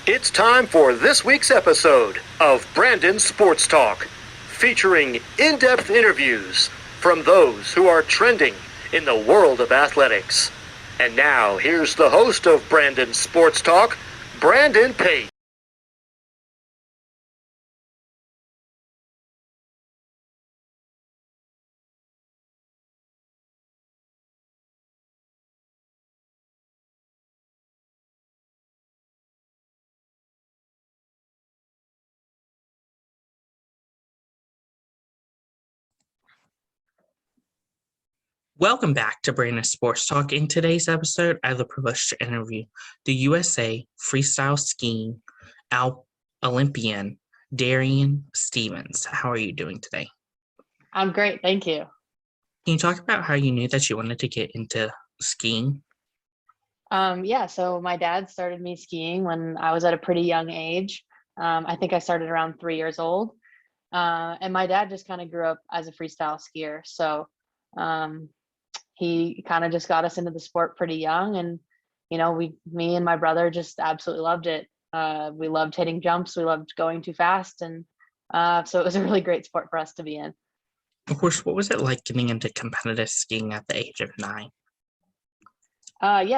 It's time for this week's episode of Brandon Sports Talk, featuring in-depth interviews from those who are trending in the world of athletics. And now, here's the host of Brandon Sports Talk, Brandon Pate. Welcome back to Brandon Sports Talk. In today's episode, I have the privilege to interview the USA freestyle skiing Olympian, Darian Stevens. How are you doing today? I'm great, thank you. Can you talk about how you knew that you wanted to get into skiing? So my dad started me skiing when I was at a pretty young age. I think I started around 3 years old. And my dad just kind of grew up as a freestyle skier. So he kind of just got us into the sport pretty young. And, me and my brother just absolutely loved it. We loved hitting jumps. We loved going too fast. And so it was a really great sport for us to be in. Of course, what was it like getting into competitive skiing at the age of 9?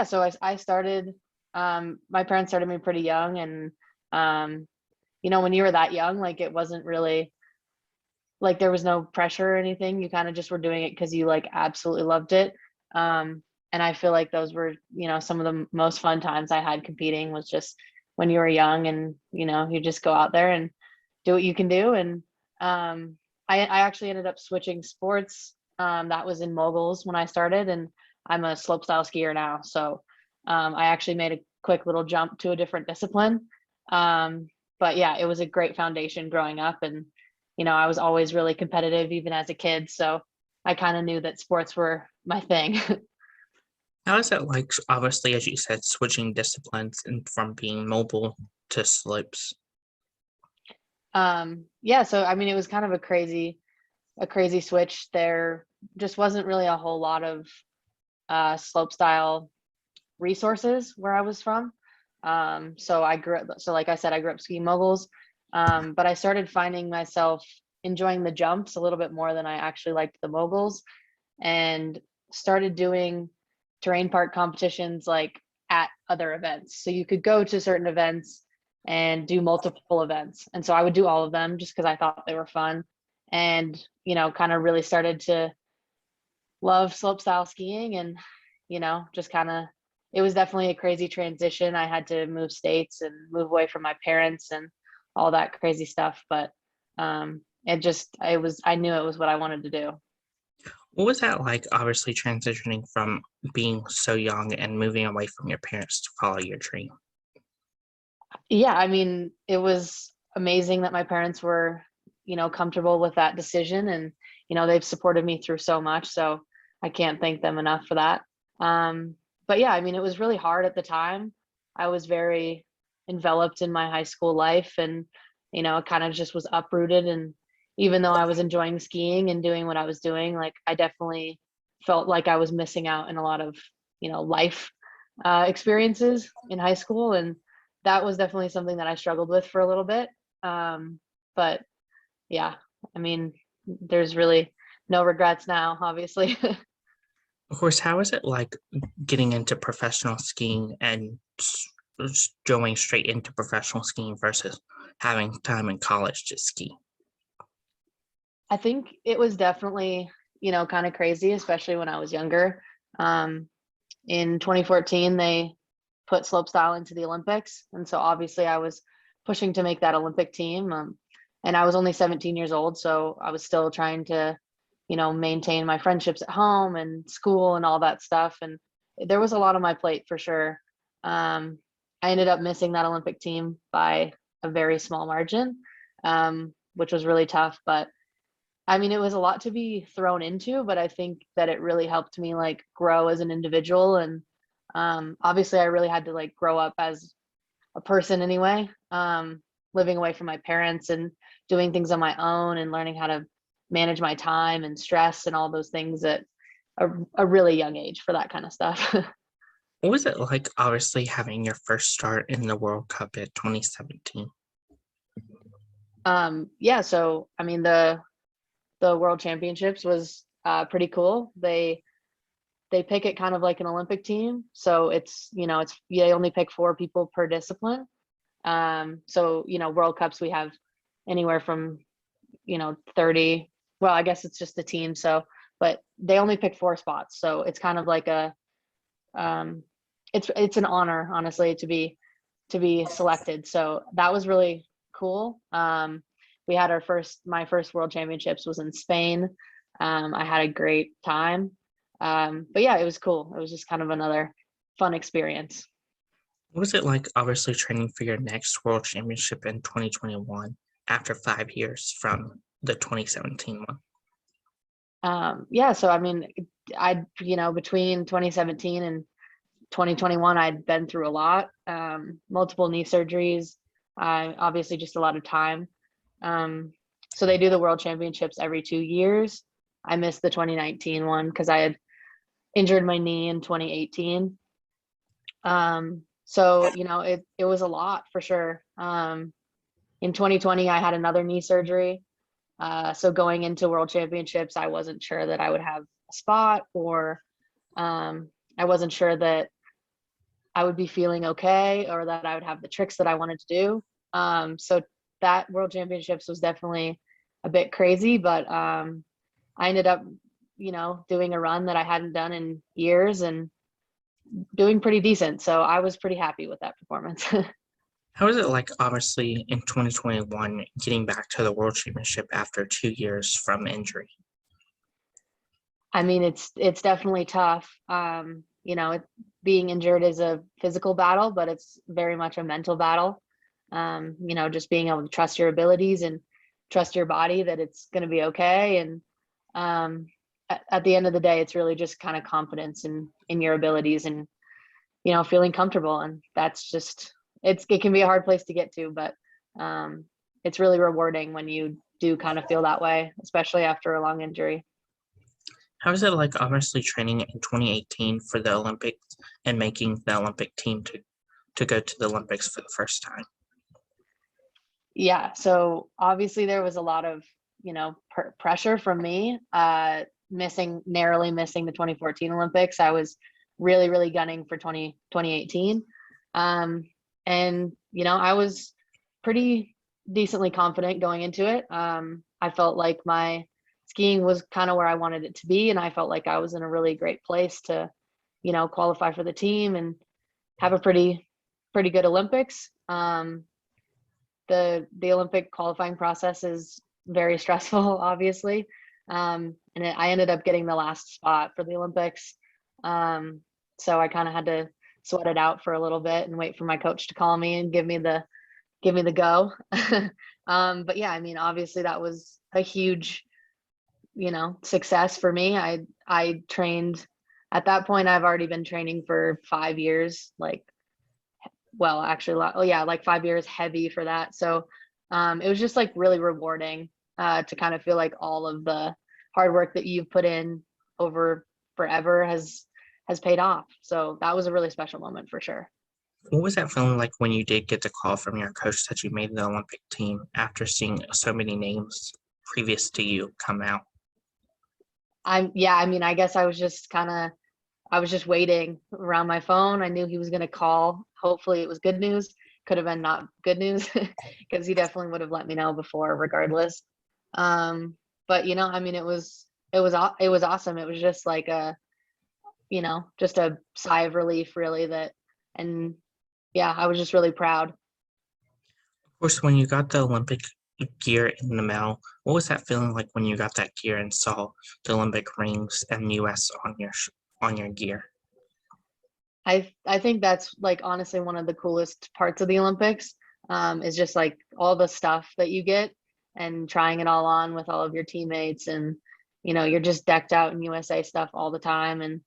So I started, my parents started me pretty young. And, when you were that young, like it wasn't really, like there was no pressure or anything. You kind of just were doing it because you like absolutely loved it. And I feel like those were, some of the most fun times I had competing was just when you were young and, you just go out there and do what you can do. And I actually ended up switching sports. That was in moguls when I started, and I'm a slopestyle skier now. So I actually made a quick little jump to a different discipline. But yeah, it was a great foundation growing up. And, I was always really competitive even as a kid. So I kind of knew that sports were my thing. How is it like, obviously, as you said, switching disciplines and from being mobile to slopes? So I mean, it was kind of a crazy switch. There just wasn't really a whole lot of slope style resources where I was from. So like I said, I grew up skiing moguls, but I started finding myself enjoying the jumps a little bit more than I actually liked the moguls, and started doing terrain park competitions like at other events. So you could go to certain events and do multiple events. And so I would do all of them just because I thought they were fun, and, kind of really started to love slopestyle skiing. And, just kind of, it was definitely a crazy transition. I had to move states and move away from my parents and all that crazy stuff. But I knew it was what I wanted to do. What was that like, obviously, transitioning from being so young and moving away from your parents to follow your dream? Yeah, I mean, it was amazing that my parents were, comfortable with that decision. And, they've supported me through so much. So I can't thank them enough for that. But yeah, I mean, it was really hard at the time. I was very enveloped in my high school life, and, it kind of just was uprooted. And even though I was enjoying skiing and doing what I was doing, like I definitely felt like I was missing out in a lot of, life experiences in high school. And that was definitely something that I struggled with for a little bit. But yeah, I mean, there's really no regrets now, obviously. Of course, how is it like getting into professional skiing and going straight into professional skiing versus having time in college to ski? I think it was definitely, kind of crazy, especially when I was younger. In 2014, they put slopestyle into the Olympics. And so obviously I was pushing to make that Olympic team. And I was only 17 years old. So I was still trying to, maintain my friendships at home and school and all that stuff. And there was a lot on my plate for sure. I ended up missing that Olympic team by a very small margin, which was really tough. But I mean, it was a lot to be thrown into, but I think that it really helped me like grow as an individual. And obviously I really had to like grow up as a person anyway, living away from my parents and doing things on my own and learning how to manage my time and stress and all those things at a really young age for that kind of stuff. What was it like, obviously, having your first start in the World Cup in 2017? Yeah, so I mean the World Championships was pretty cool. They pick it kind of like an Olympic team, so it's they only pick 4 people per discipline. So World Cups we have anywhere from 30. Well, I guess it's just a team, so but they only pick 4 spots, so it's kind of like a um, it's an honor, honestly, to be selected. So that was really cool. We had my first World Championships was in Spain. I had a great time. But yeah, it was cool. It was just kind of another fun experience. What was it like, obviously, training for your next World Championship in 2021 after 5 years from the 2017 one? Yeah, so I mean, between 2017 and 2021, I'd been through a lot, multiple knee surgeries, obviously just a lot of time. So they do the World Championships every 2 years. I missed the 2019 one because I had injured my knee in 2018. So it was a lot for sure. In 2020, I had another knee surgery. So going into World Championships, I wasn't sure that I would have a spot, or I wasn't sure that I would be feeling okay, or that I would have the tricks that I wanted to do. So that World Championships was definitely a bit crazy, but I ended up, doing a run that I hadn't done in years and doing pretty decent. So I was pretty happy with that performance. How was it like, obviously, in 2021, getting back to the World Championship after 2 years from injury? I mean, it's definitely tough. Being injured is a physical battle, but it's very much a mental battle. Just being able to trust your abilities and trust your body that it's going to be okay. And at the end of the day, it's really just kind of confidence in your abilities and feeling comfortable. And that's just it can be a hard place to get to, but it's really rewarding when you do kind of feel that way, especially after a long injury. How was it like, obviously, training in 2018 for the Olympics and making the Olympic team to go to the Olympics for the first time? Yeah, so obviously there was a lot of pressure from me, narrowly missing the 2014 Olympics. I was really gunning for 2018, and I was pretty decently confident going into it. I felt like my skiing was kind of where I wanted it to be, and I felt like I was in a really great place to qualify for the team and have a pretty good Olympics. The Olympic qualifying process is very stressful, obviously. And I ended up getting the last spot for the Olympics. So I kind of had to sweat it out for a little bit and wait for my coach to call me and give me the go. But yeah, I mean, obviously that was a huge, success for me. I trained at that point. I've already been training for 5 years, like 5 years heavy for that. So it was just like really rewarding to kind of feel like all of the hard work that you've put in over forever has paid off. So that was a really special moment for sure. What was that feeling like when you did get the call from your coach that you made the Olympic team after seeing so many names previous to you come out? I mean, I guess I was just waiting around my phone. I knew he was going to call. Hopefully it was good news. Could have been not good news because he definitely would have let me know before regardless. But I mean, it was awesome. It was just like just a sigh of relief, really, and yeah, I was just really proud. Of course, when you got the Olympic gear in the mail, what was that feeling like when you got that gear and saw the Olympic rings and US on your gear? I think that's like honestly one of the coolest parts of the Olympics, is just like all the stuff that you get and trying it all on with all of your teammates, and you're just decked out in USA stuff all the time, and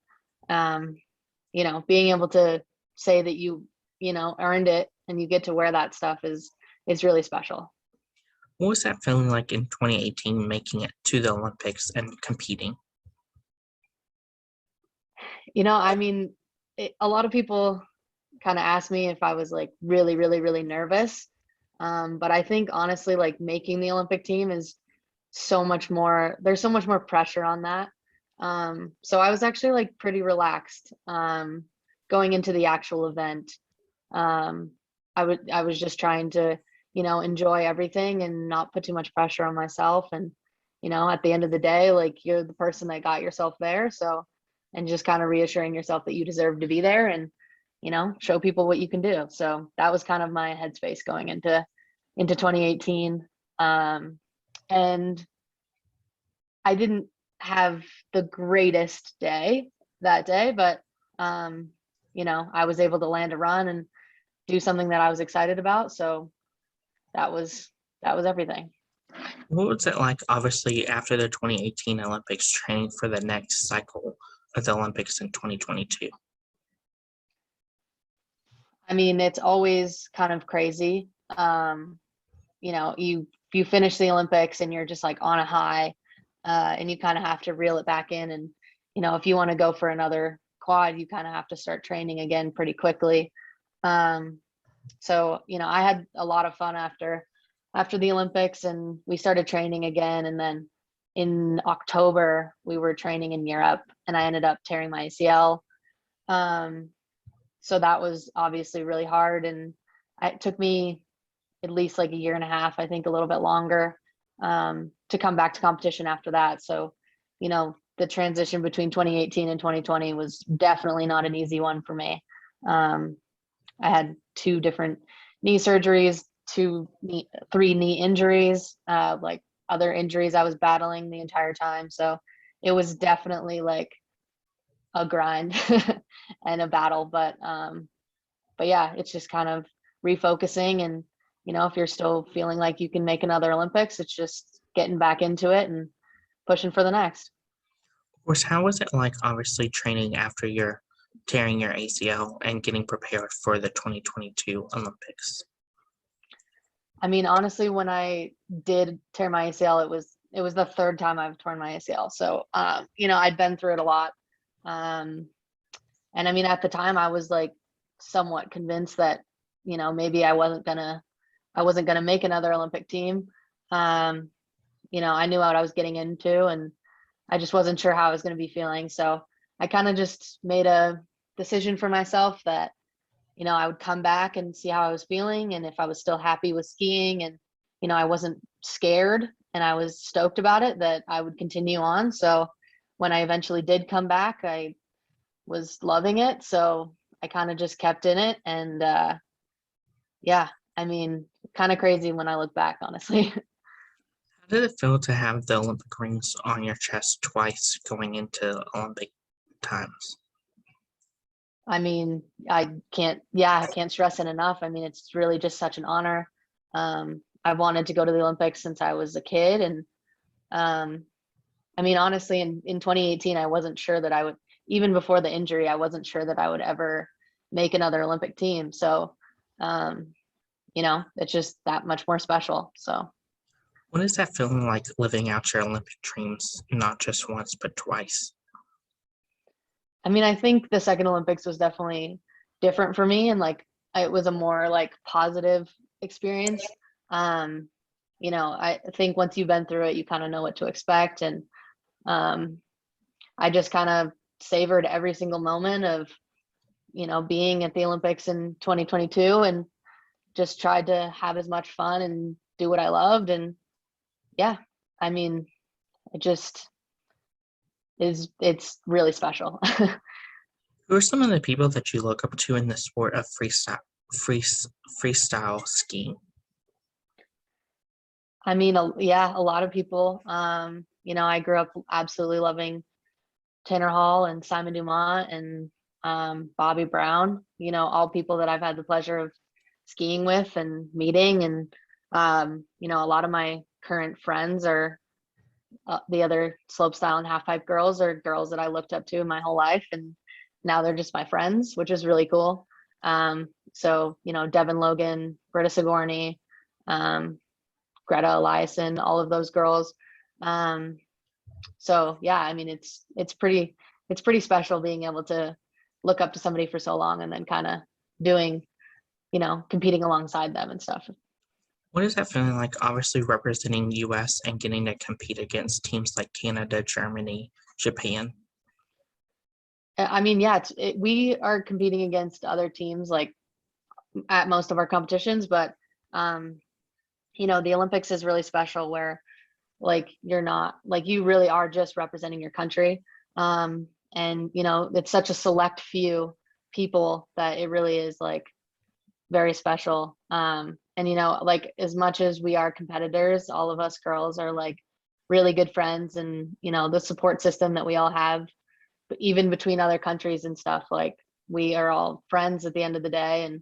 being able to say that you earned it and you get to wear that stuff is really special. What was that feeling like in 2018 making it to the Olympics and competing? I mean, a lot of people kind of asked me if I was like really, really, really nervous. But I think honestly, like making the Olympic team is so much more, there's so much more pressure on that. So I was actually like pretty relaxed going into the actual event. Um, I was just trying to, enjoy everything and not put too much pressure on myself. And, at the end of the day, like you're the person that got yourself there. So, and just kind of reassuring yourself that you deserve to be there and, show people what you can do. So that was kind of my headspace going into 2018. And I didn't have the greatest day that day, but I was able to land a run and do something that I was excited about. So that was everything. What was it like, obviously, after the 2018 Olympics, training for the next cycle of the Olympics in 2022? I mean, it's always kind of crazy. You finish the Olympics and you're just like on a high, and you kind of have to reel it back in. And if you want to go for another quad, you kind of have to start training again pretty quickly. So I had a lot of fun after the Olympics, and we started training again. And then in October, we were training in Europe, and I ended up tearing my ACL. So that was obviously really hard, and it took me at least like a year and a half, I think a little bit longer, to come back to competition after that. So, the transition between 2018 and 2020 was definitely not an easy one for me. I had 2 different knee surgeries, 3 knee injuries, like other injuries I was battling the entire time. So it was definitely like a grind and a battle. But yeah, it's just kind of refocusing. And, if you're still feeling like you can make another Olympics, it's just getting back into it and pushing for the next. Of course, how was it like, obviously, training after you're tearing your ACL and getting prepared for the 2022 Olympics? I mean, honestly, when I did tear my ACL, it was the 3rd time I've torn my ACL. So, I'd been through it a lot. And I mean, at the time I was like somewhat convinced that, maybe I wasn't gonna make another Olympic team. I knew what I was getting into, and I just wasn't sure how I was going to be feeling. So I kind of just made a decision for myself that, I would come back and see how I was feeling. And if I was still happy with skiing and, I wasn't scared and I was stoked about it, that I would continue on. So when I eventually did come back, I was loving it. So I kind of just kept in it. And yeah, I mean, kind of crazy when I look back, honestly. How did it feel to have the Olympic rings on your chest twice going into Olympic times? I mean, I can't stress it enough. I mean, it's really just such an honor. I've wanted to go to the Olympics since I was a kid. And I mean, honestly, in 2018, I wasn't sure that I would, even before the injury, I wasn't sure that I would ever make another Olympic team. So, it's just that much more special. So, What is that feeling like, living out your Olympic dreams, not just once, but twice? I mean, I think the second Olympics was definitely different for me, and like it was a more like positive experience. I think once you've been through it, you kind of know what to expect. And I just kind of savored every single moment of, being at the Olympics in 2022, and just tried to have as much fun and do what I loved. And yeah, I mean, it just it's really special. Who are some of the people that you look up to in the sport of freestyle skiing? I mean, yeah, a lot of people. I grew up absolutely loving Tanner Hall and Simon Dumont and Bobby Brown. All people that I've had the pleasure of skiing with and meeting. And a lot of my current friends are the other slopestyle and halfpipe girls, are girls that I looked up to my whole life, and now they're just my friends, which is really cool. So Devin Logan, Britta Sigourney, Greta Eliason, all of those girls. So yeah, I mean, it's pretty special being able to look up to somebody for so long and then kind of doing, competing alongside them and stuff. What is that feeling like, obviously representing US and getting to compete against teams like Canada, Germany, Japan? I mean, yeah, we are competing against other teams like at most of our competitions, but the Olympics is really special where like you're not like you really are just representing your country. And it's such a select few people that it really is like very special. And like as much as we are competitors, all of us girls are like really good friends, and the support system that we all have, even between other countries and stuff, like we are all friends at the end of the day.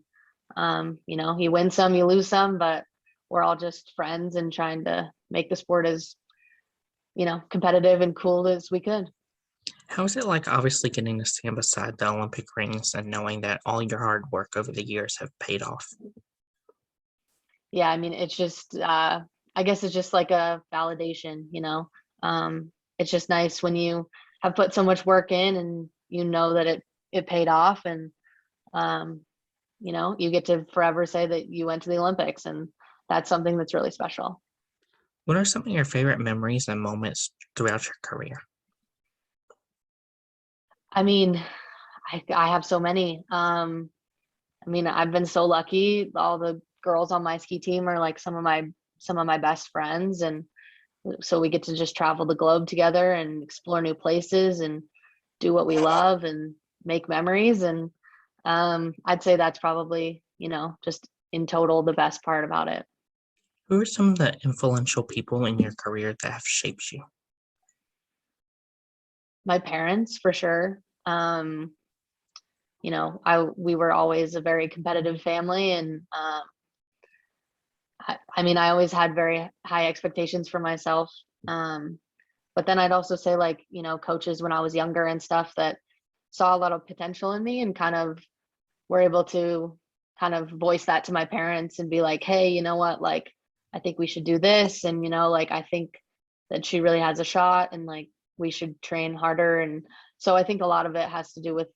And you win some, you lose some, but we're all just friends and trying to make the sport as competitive and cool as we could. How is it like, obviously getting to stand beside the Olympic rings and knowing that all your hard work over the years have paid off? Yeah, I mean, it's just I guess it's just like a validation. It's just nice when you have put so much work in and that it paid off, and you get to forever say that you went to the Olympics, and that's something that's really special. What are some of your favorite memories and moments throughout your career? I mean, I have so many. I mean, I've been so lucky. All the girls on my ski team are like some of my best friends, and so we get to just travel the globe together and explore new places and do what we love and make memories. And I'd say that's probably, just in total the best part about it. Who are some of the influential people in your career that have shaped you? My parents, for sure. We were always a very competitive family, and I mean, I always had very high expectations for myself. But then I'd also say, like, coaches when I was younger and stuff that saw a lot of potential in me and kind of were able to kind of voice that to my parents and be like, hey, you know what, like, I think we should do this. And, like, I think that she really has a shot, and like, we should train harder. And so I think a lot of it has to do with,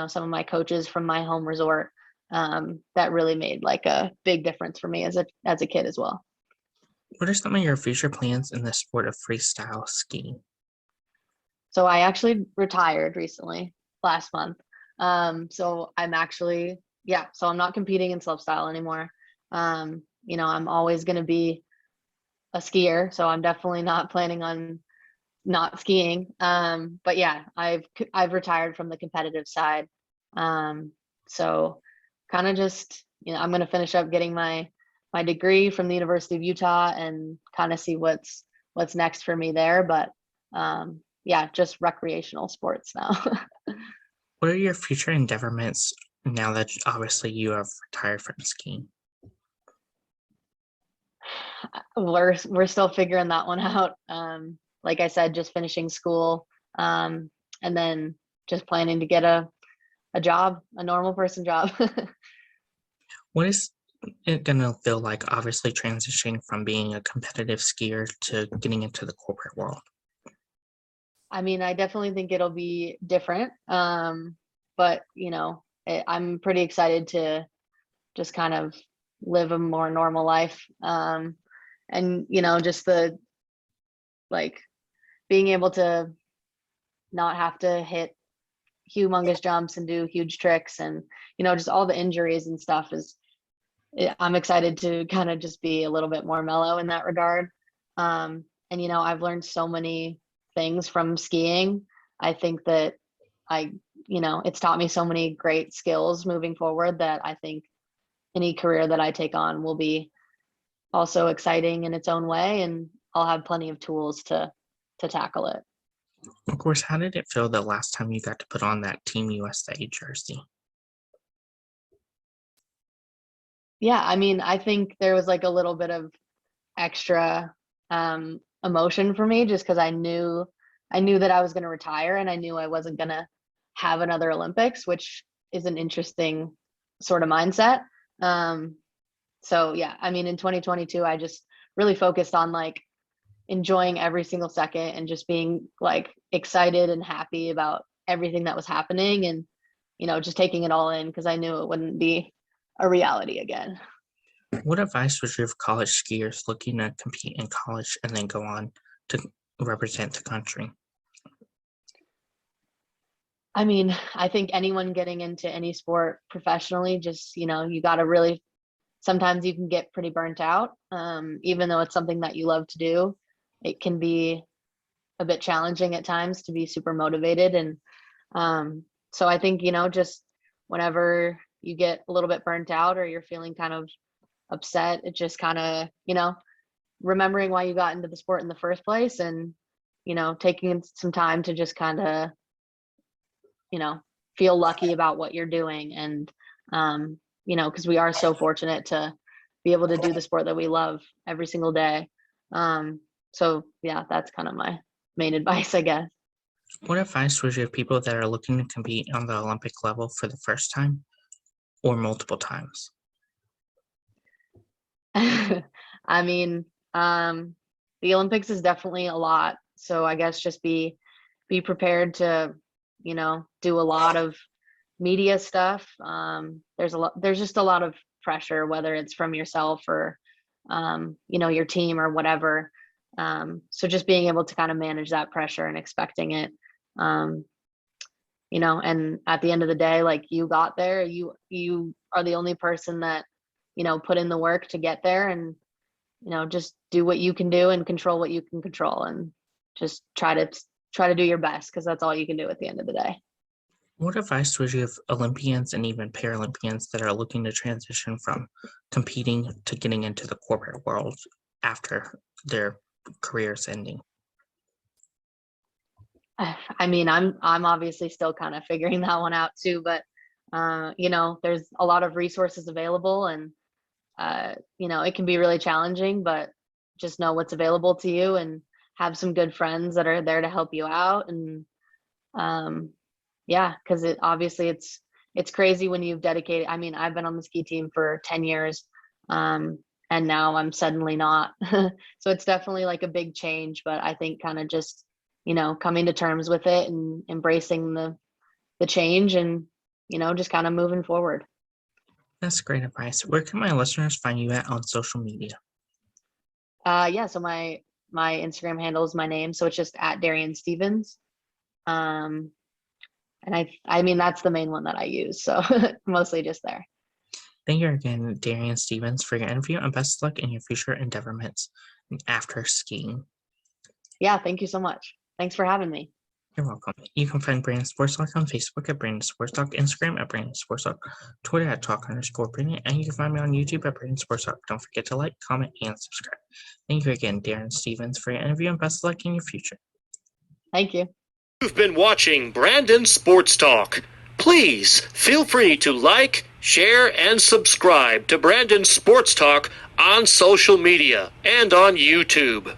some of my coaches from my home resort that really made like a big difference for me as a kid as well. What are some of your future plans in the sport of freestyle skiing? So I actually retired recently last month. So I'm actually, yeah, so I'm not competing in slopestyle anymore. I'm always going to be a skier, so I'm definitely not planning on not skiing. But yeah, I've retired from the competitive side. So kind of just, I'm going to finish up getting my degree from the University of Utah and kind of see what's next for me there. But yeah, just recreational sports now. What are your future endeavorments now that obviously you have retired from skiing? We're still figuring that one out. Like I said, just finishing school, and then just planning to get a job, a normal person job. What is it going to feel like, obviously transitioning from being a competitive skier to getting into the corporate world? I mean, I definitely think it'll be different. But I'm pretty excited to just kind of live a more normal life. And just the like being able to not have to hit humongous jumps and do huge tricks, and just all the injuries and stuff I'm excited to kind of just be a little bit more mellow in that regard. And I've learned so many things from skiing. I think that it's taught me so many great skills moving forward that I think any career that I take on will be also exciting in its own way, and I'll have plenty of tools to tackle it. Of course, how did it feel the last time you got to put on that Team USA jersey? Yeah, I mean, I think there was like a little bit of extra emotion for me just because I knew that I was going to retire, and I knew I wasn't going to have another Olympics, which is an interesting sort of mindset. So yeah, I mean, in 2022, I just really focused on like enjoying every single second and just being like excited and happy about everything that was happening. And just taking it all in because I knew it wouldn't be a reality again. What advice would you give college skiers looking to compete in college and then go on to represent the country? I mean, I think anyone getting into any sport professionally, just, you got to really, sometimes you can get pretty burnt out. Even though it's something that you love to do, it can be a bit challenging at times to be super motivated. And so I think, just whenever you get a little bit burnt out or you're feeling kind of upset, it just kind of, remembering why you got into the sport in the first place and, taking some time to just kind of, feel lucky about what you're doing. And, because we are so fortunate to be able to do the sport that we love every single day. So yeah, that's kind of my main advice, I guess. What advice would you give people that are looking to compete on the Olympic level for the first time or multiple times? I mean, the Olympics is definitely a lot. So I guess just be prepared to, do a lot of media stuff. There's just a lot of pressure, whether it's from yourself or, your team or whatever. So just being able to kind of manage that pressure and expecting it, and at the end of the day, like you got there, you are the only person that, put in the work to get there, and, just do what you can do and control what you can control, and just try to do your best, because that's all you can do at the end of the day. What advice would you give Olympians and even Paralympians that are looking to transition from competing to getting into the corporate world after their careers ending? I mean, I'm obviously still kind of figuring that one out too, but there's a lot of resources available, and it can be really challenging, but just know what's available to you and have some good friends that are there to help you out. And yeah, because it's crazy when you've dedicated. I mean, I've been on the ski team for 10 years, and now I'm suddenly not. So it's definitely like a big change, but I think kind of just, coming to terms with it and embracing the change, and, just kind of moving forward. That's great advice. Where can my listeners find you at on social media? Yeah, so my Instagram handle is my name, so it's just at Darian Stevens. And I mean, that's the main one that I use, so mostly just there. Thank you again, Darian Stevens, for your interview, and best of luck in your future endeavors after skiing. Yeah, thank you so much. Thanks for having me. You're welcome. You can find Brandon Sports Talk on Facebook at Brandon Sports Talk, Instagram at Brandon Sports Talk, Twitter at Talk_Brandon, and you can find me on YouTube at Brandon Sports Talk. Don't forget to like, comment, and subscribe. Thank you again, Darian Stevens, for your interview, and best of luck in your future. Thank you. You've been watching Brandon Sports Talk. Please feel free to like, share, and subscribe to Brandon Sports Talk on social media and on YouTube.